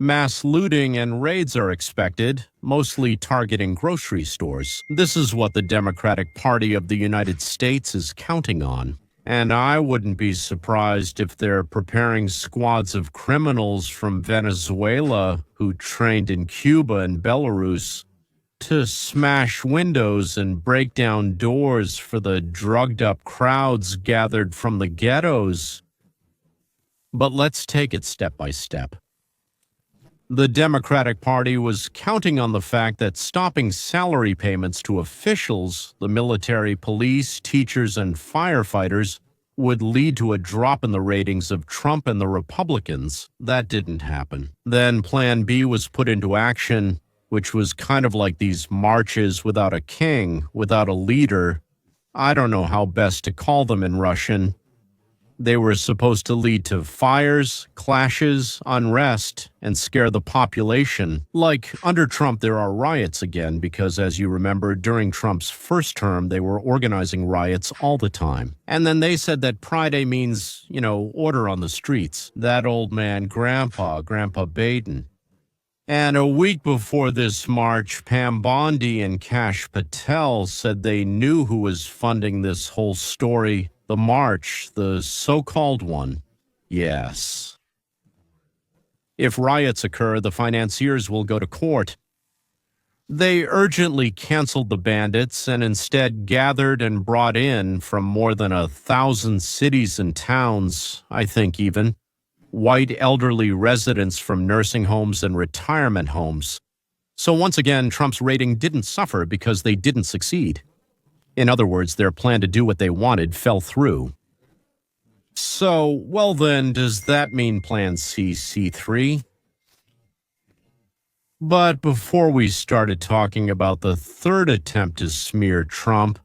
Mass looting and raids are expected, mostly targeting grocery stores. This is what the Democratic Party of the United States is counting on. And I wouldn't be surprised if they're preparing squads of criminals from Venezuela who trained in Cuba and Belarus to smash windows and break down doors for the drugged-up crowds gathered from the ghettos. But let's take it step by step. The Democratic Party was counting on the fact that stopping salary payments to officials, the military, police, teachers, and firefighters, would lead to a drop in the ratings of Trump and the Republicans. That didn't happen. Then Plan B was put into action, which was kind of like these marches without a king, without a leader. I don't know how best to call them in Russian. They were supposed to lead to fires, clashes, unrest, and scare the population. Like, under Trump, there are riots again because, as you remember, during Trump's first term, they were organizing riots all the time. And then they said that Pride Day means, order on the streets. That old man, Grandpa Baden. And a week before this march, Pam Bondi and Kash Patel said they knew who was funding this whole story. The march, the so-called one, yes. If riots occur, the financiers will go to court. They urgently canceled the bandits and instead gathered and brought in from more than 1,000 cities and towns, I think even, white elderly residents from nursing homes and retirement homes. So once again, Trump's rating didn't suffer because they didn't succeed. In other words, their plan to do what they wanted fell through. So, well then, does that mean Plan C, C3? But before we started talking about the third attempt to smear Trump,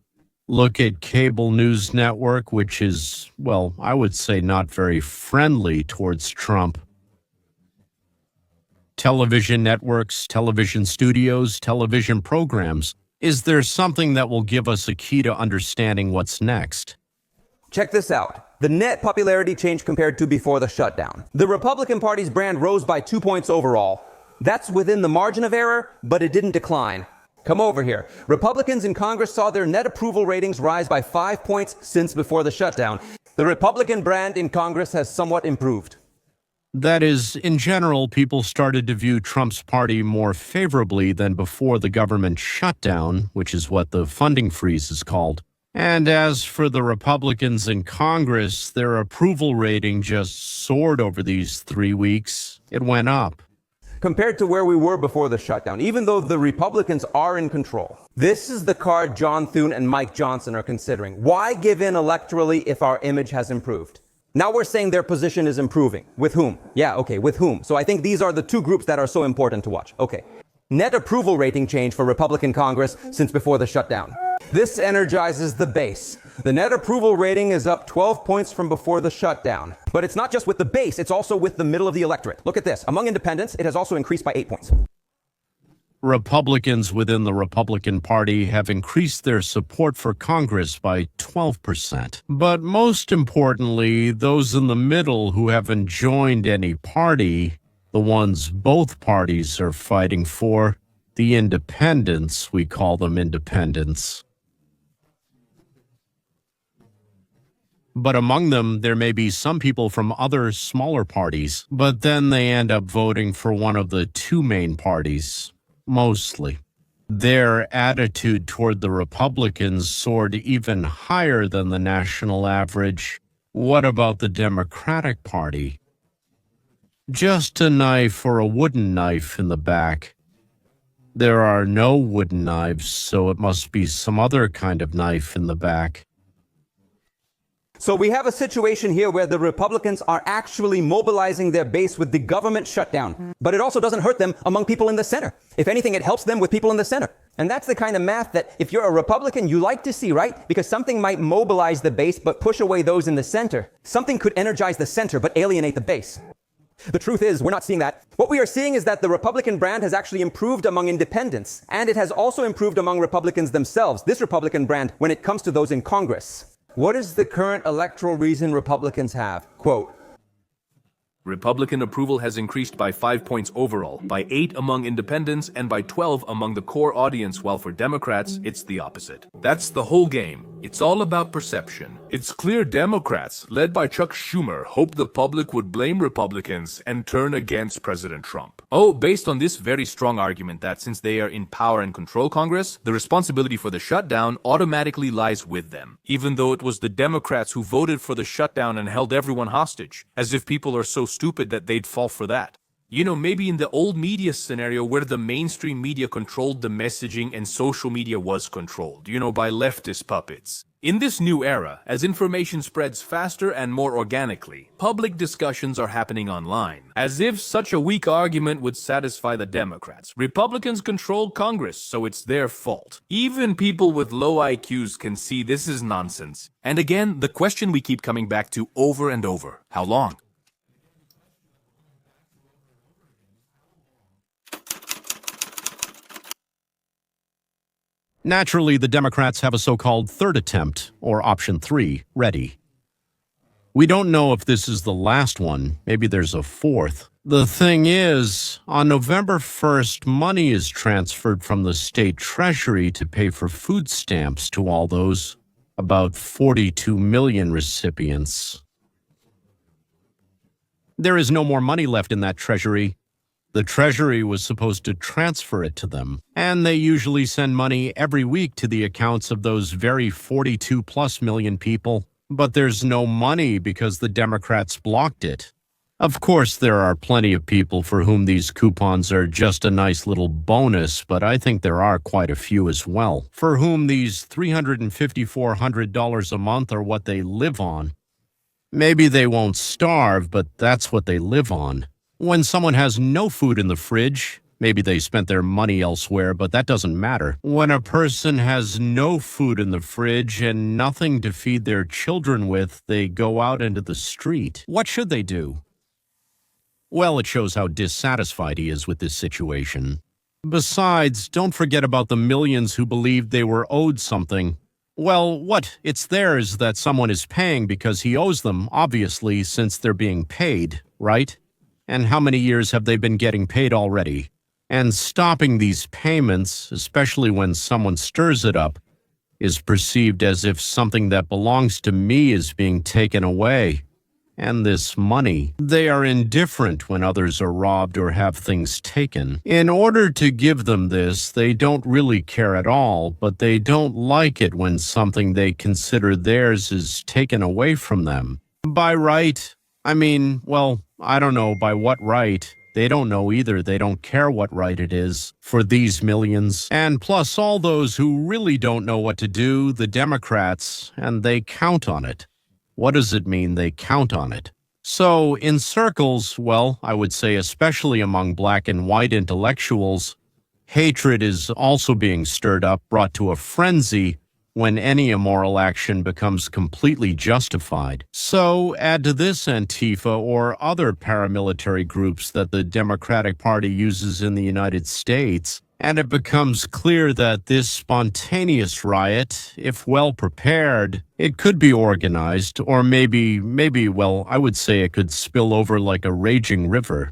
look at cable news network, which is, well, I would say not very friendly towards Trump. Television networks, television studios, television programs. Is there something that will give us a key to understanding what's next? Check this out. The net popularity change compared to before the shutdown. The Republican Party's brand rose by 2 points overall. That's within the margin of error, but it didn't decline. Come over here. Republicans in Congress saw their net approval ratings rise by 5 points since before the shutdown. The Republican brand in Congress has somewhat improved. That is, in general, people started to view Trump's party more favorably than before the government shutdown, which is what the funding freeze is called. And as for the Republicans in Congress, their approval rating just soared over these 3 weeks. It went up. Compared to where we were before the shutdown, even though the Republicans are in control. This is the card John Thune and Mike Johnson are considering. Why give in electorally if our image has improved? Now we're saying their position is improving. With whom? Yeah, okay, with whom? So I think these are the two groups that are so important to watch. Okay. Net approval rating change for Republican Congress since before the shutdown. This energizes the base. The net approval rating is up 12 points from before the shutdown. But it's not just with the base, it's also with the middle of the electorate. Look at this. Among independents, it has also increased by 8 points. Republicans within the Republican Party have increased their support for Congress by 12%. But most importantly, those in the middle who haven't joined any party, the ones both parties are fighting for, the independents, we call them independents. But among them, there may be some people from other smaller parties, but then they end up voting for one of the two main parties. Mostly. Their attitude toward the Republicans soared even higher than the national average. What about the Democratic Party? Just a knife or a wooden knife in the back. There are no wooden knives, so it must be some other kind of knife in the back. So we have a situation here where the Republicans are actually mobilizing their base with the government shutdown. But it also doesn't hurt them among people in the center. If anything, it helps them with people in the center. And that's the kind of math that if you're a Republican, you like to see, right? Because something might mobilize the base but push away those in the center. Something could energize the center but alienate the base. The truth is, we're not seeing that. What we are seeing is that the Republican brand has actually improved among independents. And it has also improved among Republicans themselves, this Republican brand, when it comes to those in Congress. What is the current electoral reason Republicans have? Quote, Republican approval has increased by 5 points overall, by 8 among independents, and by 12 among the core audience, while for Democrats, it's the opposite. That's the whole game. It's all about perception. It's clear Democrats, led by Chuck Schumer, hoped the public would blame Republicans and turn against President Trump. Oh, based on this very strong argument that since they are in power and control Congress, the responsibility for the shutdown automatically lies with them, even though it was the Democrats who voted for the shutdown and held everyone hostage, as if people are so stupid that they'd fall for that. You know, maybe in the old media scenario where the mainstream media controlled the messaging and social media was controlled, by leftist puppets. In this new era, as information spreads faster and more organically, public discussions are happening online. As if such a weak argument would satisfy the Democrats. Republicans control Congress, so it's their fault. Even people with low IQs can see this is nonsense. And again, the question we keep coming back to over and over: how long? Naturally, the Democrats have a so-called third attempt, or option 3, ready. We don't know if this is the last one. Maybe there's a fourth. The thing is, on November 1st, money is transferred from the state treasury to pay for food stamps to all those about 42 million recipients. There is no more money left in that treasury. The Treasury was supposed to transfer it to them, and they usually send money every week to the accounts of those very 42+ million people. But there's no money because the Democrats blocked it. Of course, there are plenty of people for whom these coupons are just a nice little bonus, but I think there are quite a few as well, for whom these $350–400 a month are what they live on. Maybe they won't starve, but that's what they live on. When someone has no food in the fridge, maybe they spent their money elsewhere, but that doesn't matter. When a person has no food in the fridge and nothing to feed their children with, they go out into the street. What should they do? Well, it shows how dissatisfied he is with this situation. Besides, don't forget about the millions who believed they were owed something. Well, what? It's theirs that someone is paying because he owes them, obviously, since they're being paid, right? And how many years have they been getting paid already? And stopping these payments, especially when someone stirs it up, is perceived as if something that belongs to me is being taken away. And this money. They are indifferent when others are robbed or have things taken. In order to give them this, they don't really care at all, but they don't like it when something they consider theirs is taken away from them. By right, I don't know by what right. They don't know either. They don't care what right it is for these millions. And plus all those who really don't know what to do, the Democrats, and they count on it. What does it mean they count on it? So in circles, well, I would say especially among black and white intellectuals, hatred is also being stirred up, brought to a frenzy, when any immoral action becomes completely justified. So add to this Antifa or other paramilitary groups that the Democratic Party uses in the United States, and it becomes clear that this spontaneous riot, if well prepared, it could be organized, or maybe, I would say it could spill over like a raging river.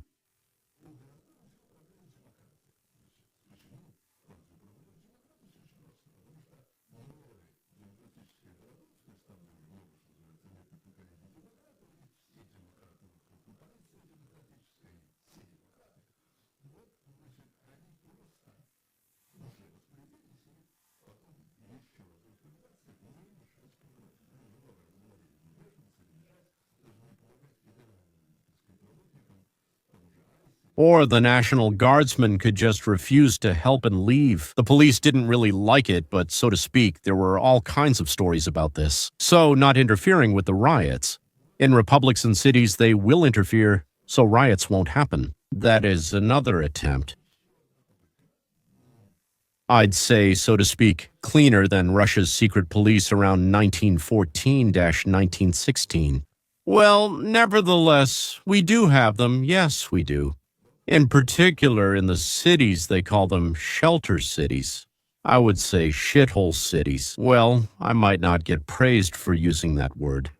Or the National Guardsmen could just refuse to help and leave. The police didn't really like it, but so to speak, there were all kinds of stories about this. So, not interfering with the riots. In republics and cities, they will interfere, so riots won't happen. That is another attempt. I'd say, so to speak, cleaner than Russia's secret police around 1914–1916. Well, nevertheless, we do have them, yes, we do. In particular, in the cities, they call them shelter cities. I would say shithole cities. Well, I might not get praised for using that word.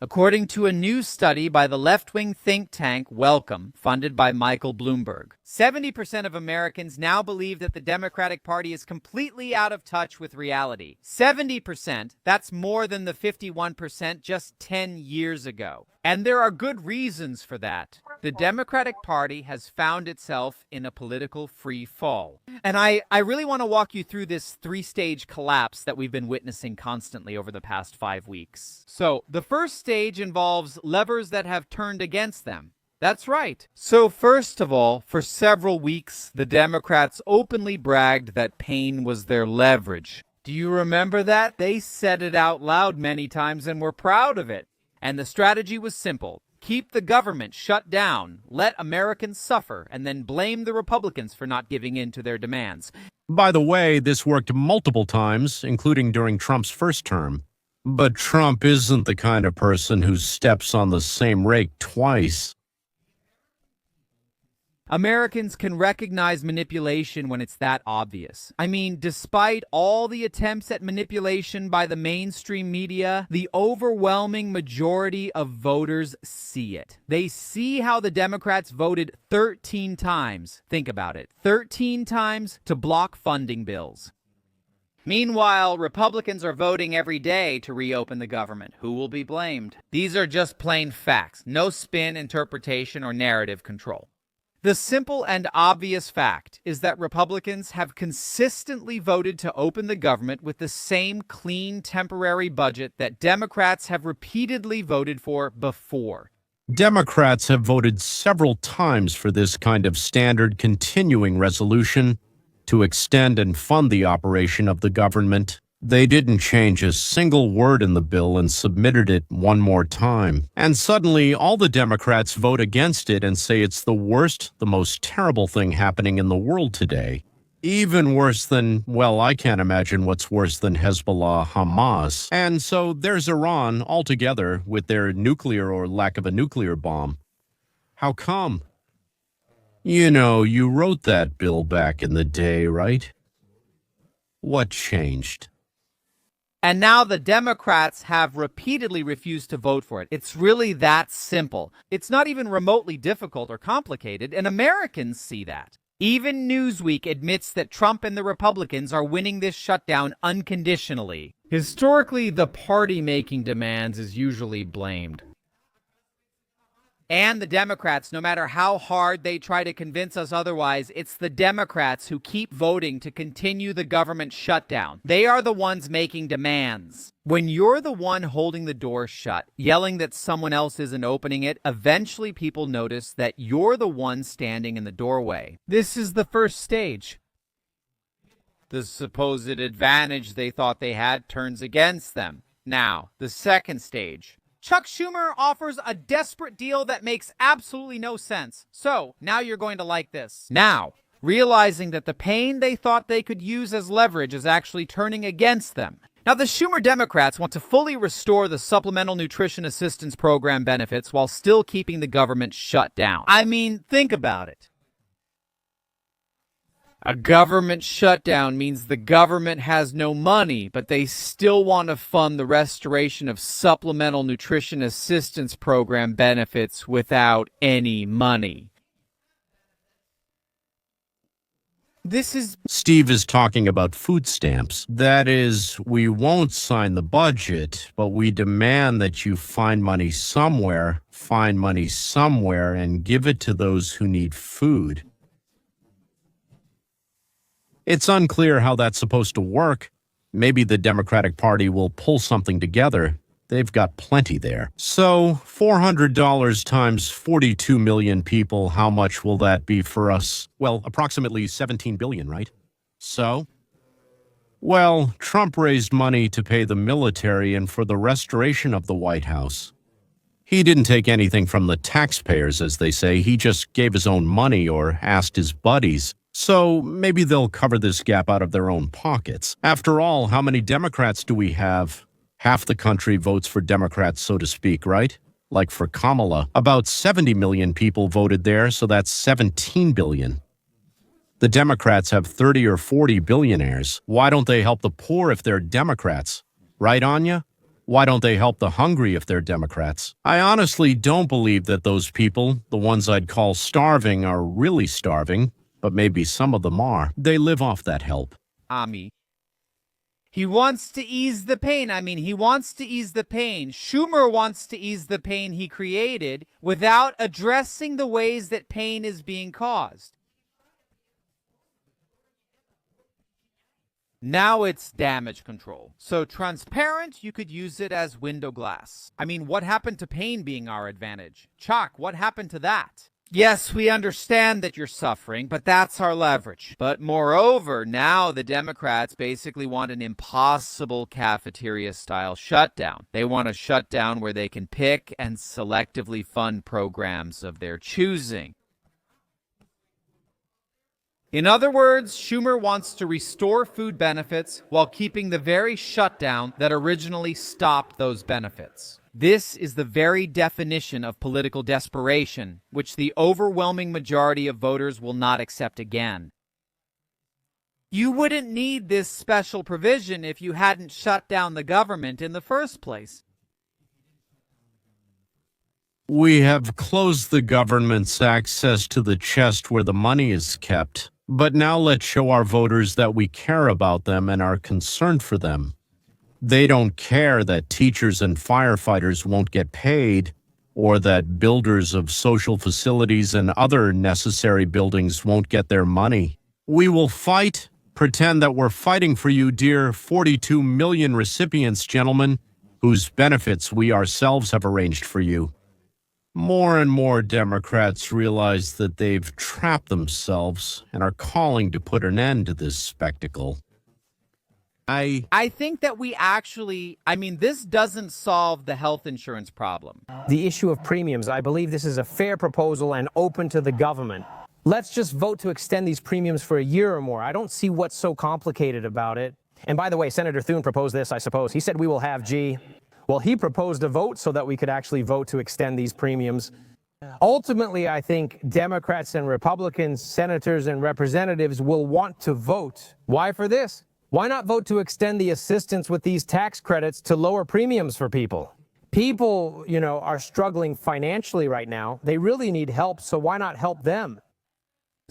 according to a new study by the left-wing think tank Welcome, funded by Michael Bloomberg. 70% of Americans now believe that the Democratic Party is completely out of touch with reality. 70%, that's more than the 51% just 10 years ago. And there are good reasons for that. The Democratic Party has found itself in a political free fall. And I really want to walk you through this three-stage collapse that we've been witnessing constantly over the past 5 weeks. So, the first stage involves levers that have turned against them. That's right. So first of all, for several weeks, the Democrats openly bragged that pain was their leverage. Do you remember that? They said it out loud many times and were proud of it. And the strategy was simple. Keep the government shut down, let Americans suffer, and then blame the Republicans for not giving in to their demands. By the way, this worked multiple times, including during Trump's first term. But Trump isn't the kind of person who steps on the same rake twice. Americans can recognize manipulation when it's that obvious. I mean, despite all the attempts at manipulation by the mainstream media, the overwhelming majority of voters see it. They see how the Democrats voted 13 times, think about it, 13 times to block funding bills. Meanwhile, Republicans are voting every day to reopen the government. Who will be blamed? These are just plain facts, no spin, interpretation, or narrative control. The simple and obvious fact is that Republicans have consistently voted to open the government with the same clean temporary budget that Democrats have repeatedly voted for before. Democrats have voted several times for this kind of standard continuing resolution to extend and fund the operation of the government. They didn't change a single word in the bill and submitted it one more time. And suddenly, all the Democrats vote against it and say it's the worst, the most terrible thing happening in the world today. Even worse than, well, I can't imagine what's worse than Hezbollah, Hamas. And so there's Iran altogether with their nuclear or lack of a nuclear bomb. How come? You know, you wrote that bill back in the day, right? What changed? And now the Democrats have repeatedly refused to vote for it. It's really that simple. It's not even remotely difficult or complicated, and Americans see that. Even Newsweek admits that Trump and the Republicans are winning this shutdown unconditionally. Historically, the party making demands is usually blamed. And the Democrats, no matter how hard they try to convince us otherwise, it's the Democrats who keep voting to continue the government shutdown. They are the ones making demands. When you're the one holding the door shut, yelling that someone else isn't opening it, eventually people notice that you're the one standing in the doorway. This is the first stage. The supposed advantage they thought they had turns against them. Now, the second stage. Chuck Schumer offers a desperate deal that makes absolutely no sense. So, now you're going to like this. Now, realizing that the pain they thought they could use as leverage is actually turning against them. Now, the Schumer Democrats want to fully restore the Supplemental Nutrition Assistance Program benefits while still keeping the government shut down. I mean, think about it. A government shutdown means the government has no money, but they still want to fund the restoration of Supplemental Nutrition Assistance Program benefits without any money. Steve is talking about food stamps. That is, we won't sign the budget, but we demand that you find money somewhere, and give it to those who need food. It's unclear how that's supposed to work. Maybe the Democratic Party will pull something together. They've got plenty there. So, $400 times 42 million people, how much will that be for us? Well, approximately 17 billion, right? So? Well, Trump raised money to pay the military and for the restoration of the White House. He didn't take anything from the taxpayers, as they say. He just gave his own money or asked his buddies. So maybe they'll cover this gap out of their own pockets. After all, how many Democrats do we have? Half the country votes for Democrats, so to speak, right? Like for Kamala. About 70 million people voted there, so that's 17 billion. The Democrats have 30 or 40 billionaires. Why don't they help the poor if they're Democrats? Right, Anya? Why don't they help the hungry if they're Democrats? I honestly don't believe that those people, the ones I'd call starving, are really starving, but maybe some of them are. They live off that help. Ami. He wants to ease the pain. He wants to ease the pain. Schumer wants to ease the pain he created without addressing the ways that pain is being caused. Now it's damage control. So transparent, you could use it as window glass. What happened to pain being our advantage? Chuck, what happened to that? Yes, we understand that you're suffering, but that's our leverage. But moreover, now the Democrats basically want an impossible cafeteria-style shutdown. They want a shutdown where they can pick and selectively fund programs of their choosing. In other words, Schumer wants to restore food benefits while keeping the very shutdown that originally stopped those benefits. This is the very definition of political desperation, which the overwhelming majority of voters will not accept again. You wouldn't need this special provision if you hadn't shut down the government in the first place. We have closed the government's access to the chest where the money is kept. But now let's show our voters that we care about them and are concerned for them. They don't care that teachers and firefighters won't get paid, or that builders of social facilities and other necessary buildings won't get their money. We will fight, pretend that we're fighting for you, dear 42 million recipients, gentlemen, whose benefits we ourselves have arranged for you. More and more Democrats realize that they've trapped themselves and are calling to put an end to this spectacle. I think that we actually, this doesn't solve the health insurance problem. The issue of premiums, I believe this is a fair proposal and open to the government. Let's just vote to extend these premiums for a year or more. I don't see what's so complicated about it. And by the way, Senator Thune proposed this, I suppose. He said we will have G. Well, he proposed a vote so that we could actually vote to extend these premiums. Ultimately, I think Democrats and Republicans, senators and representatives will want to vote. Why for this? Why not vote to extend the assistance with these tax credits to lower premiums for people? People, are struggling financially right now. They really need help, so why not help them?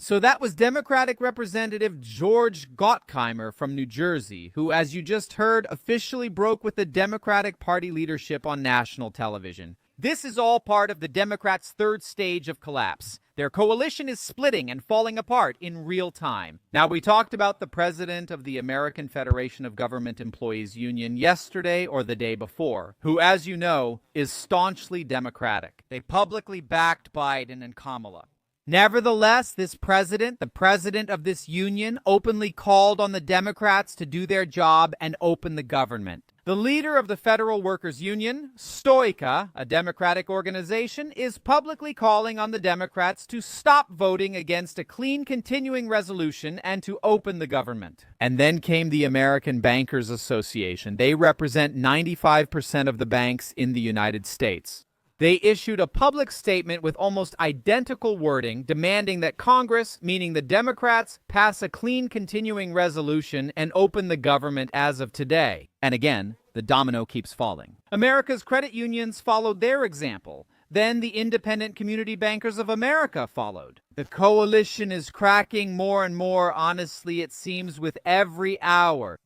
So that was Democratic Representative George Gottheimer from New Jersey, who, as you just heard, officially broke with the Democratic Party leadership on national television. This is all part of the Democrats' third stage of collapse. Their coalition is splitting and falling apart in real time. Now, we talked about the president of the American Federation of Government Employees Union yesterday or the day before, who, as you know, is staunchly Democratic. They publicly backed Biden and Kamala. Nevertheless, this president, the president of this union, openly called on the Democrats to do their job and open the government. The leader of the Federal Workers Union, Stoica, a Democratic organization, is publicly calling on the Democrats to stop voting against a clean continuing resolution and to open the government. And then came the American Bankers Association. They represent 95% of the banks in the United States. They issued a public statement with almost identical wording demanding that Congress, meaning the Democrats, pass a clean continuing resolution and open the government as of today. And again, the domino keeps falling. America's credit unions followed their example. Then the Independent Community Bankers of America followed. The coalition is cracking more and more, honestly, it seems, with every hour.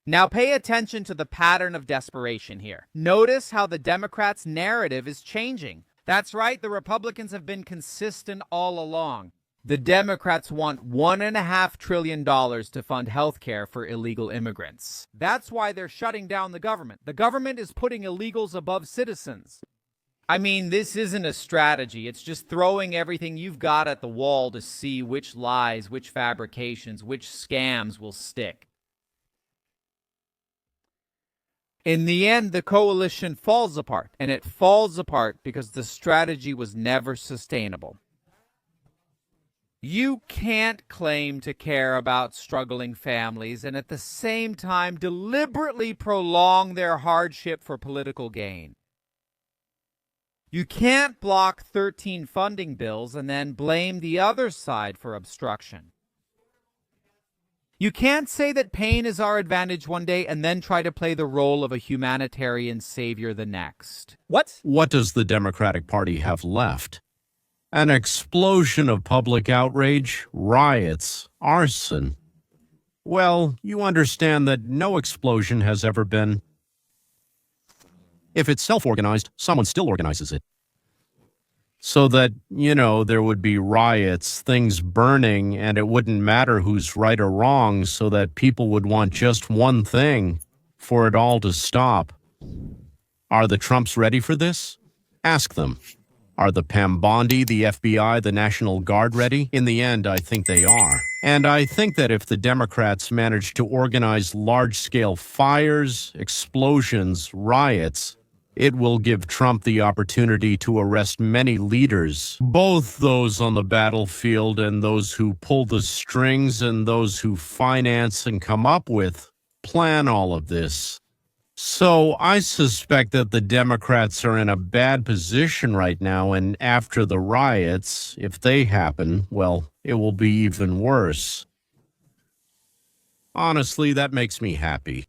Now pay attention to the pattern of desperation here. Notice how the Democrats' narrative is changing. That's right, the Republicans have been consistent all along. The Democrats want $1.5 trillion to fund health care for illegal immigrants. That's why they're shutting down the government. The government is putting illegals above citizens. This isn't a strategy. It's just throwing everything you've got at the wall to see which lies, which fabrications, which scams will stick. In the end, the coalition falls apart, and it falls apart because the strategy was never sustainable. You can't claim to care about struggling families and at the same time deliberately prolong their hardship for political gain. You can't block 13 funding bills and then blame the other side for obstruction. You can't say that pain is our advantage one day and then try to play the role of a humanitarian savior the next. What? What does the Democratic Party have left? An explosion of public outrage, riots, arson. Well, you understand that no explosion has ever been. If it's self-organized, someone still organizes it. So that, there would be riots, things burning, and it wouldn't matter who's right or wrong, so that people would want just one thing, for it all to stop. Are the Trumps ready for this? Ask them. Are the Pambondi, the FBI, the National Guard ready? In the end, I think they are. And I think that if the Democrats manage to organize large-scale fires, explosions, riots, it will give Trump the opportunity to arrest many leaders, both those on the battlefield and those who pull the strings and those who finance and come up with, plan all of this. So I suspect that the Democrats are in a bad position right now, and after the riots, if they happen, well, it will be even worse. Honestly, that makes me happy.